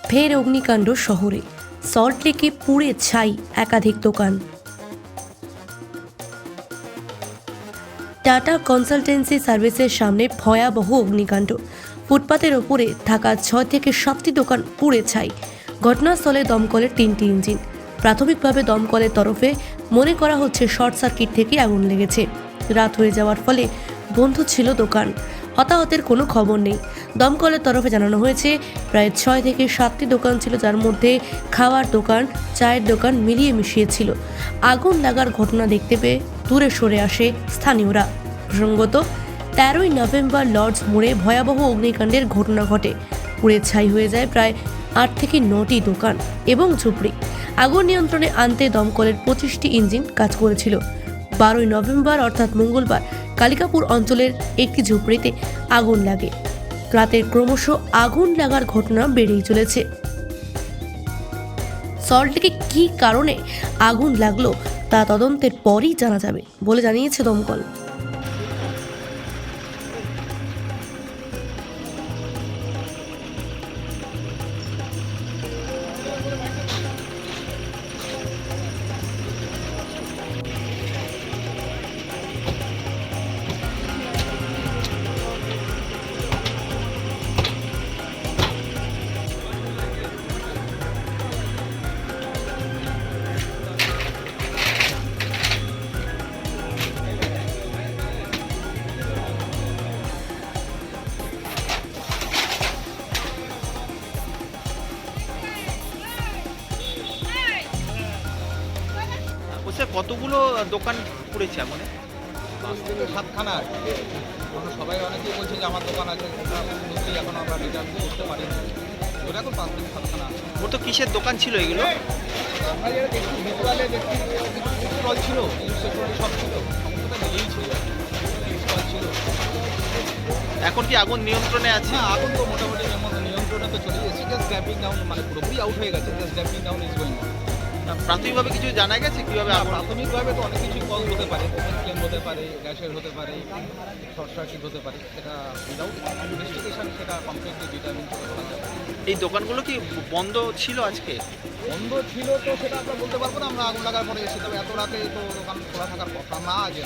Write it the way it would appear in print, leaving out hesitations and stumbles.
ফের অগ্নিকাণ্ড শহরে, সল্টলেকে পুড়ে ছাই একাধিক দোকান। টাটা কনসালটেন্সি সার্ভিসের সামনে ভয়াবহ অগ্নিকাণ্ড। ফুটপাতের ওপরে থাকা 6 থেকে 7টি দোকান পুড়ে ছাই। ঘটনাস্থলে দমকলের 3টি ইঞ্জিন। প্রাথমিকভাবে দমকলের তরফে মনে করা হচ্ছে শর্ট সার্কিট থেকে আগুন লেগেছে। রাত হয়ে যাওয়ার ফলে বন্ধ ছিল দোকান। হতাহতের কোনো খবর নেই। দমকলের তরফে জানানো হয়েছে প্রায় 6 থেকে 7টি দোকান ছিল, যার মধ্যে খাওয়ার দোকান, চায়ের দোকান মিলিয়ে মিশিয়ে ছিল। আগুন লাগার ঘটনা দেখতে পেয়ে দূরে সরে আসে স্থানীয়রা। প্রসঙ্গত 13ই নভেম্বর লর্ডস মোড়ে ভয়াবহ অগ্নিকাণ্ডের ঘটনা ঘটে। পুড়ে ছাই হয়ে যায় প্রায় 8 থেকে 9টি দোকান এবং ঝুপড়ি। আগুন নিয়ন্ত্রণে আনতে দমকলের 25টি ইঞ্জিন কাজ করেছিল। 12ই নভেম্বর অর্থাৎ মঙ্গলবার কালিকাপুর অঞ্চলের একটি ঝুপড়িতে আগুন লাগে। রাতের ক্রমশ আগুন লাগার ঘটনা বেড়েই চলেছে। সল্টলেকে কী কারণে আগুন লাগলো তা তদন্তের পরই জানা যাবে বলে জানিয়েছে দমকল। বলছে কতগুলো দোকান পুড়েছে আগুনে? 5 থেকে 7খানা আর কি। এখন সবাই অনেকেই বলছে যে আমার দোকান আছে, কিন্তু এখন আমরা রিটার্ন করতে পারি না। ওটা এখন 5 থেকে 7খানা আছে। ওর তো কিসের দোকান ছিল এগুলো? আমরা যেটা দেখছি ভিজুয়ালে দেখছি স্টল ছিল, সিকিউরিটি সব ছিল, সমস্তটা মিলেই ছিল। স্টল ছিল। এখন কি আগুন নিয়ন্ত্রণে আছে? না, আগুন তো মোটামুটি নিয়ন্ত্রণে তো চলে গেছে। জাস্ট ড্যাম্পিং ডাউন, মানে পুরোপুরি আউট হয়ে গেছে। Just damping down is going on. প্রাথমিকভাবে কিছু জানা গেছে কিভাবে আগুন? প্রাথমিকভাবে তো অনেক কিছুই কজ হতে পারে, ওপেন ফ্লেম হতে পারে, গ্যাসের হতে পারে, শর্ট সার্কিট হতে পারে। সেটা উইদাউট ইনভেস্টিগেশন সেটা কমপ্লিটলি ডিটারমিন করে বলা যাবে। এই দোকানগুলো কি বন্ধ ছিল আজকে? বন্ধ ছিল তো সেটা আমরা বলতে পারবো না, আমরা আগুন লাগার পরে এসে, তবে এত রাতে তো দোকান খোলা থাকার কথা না যে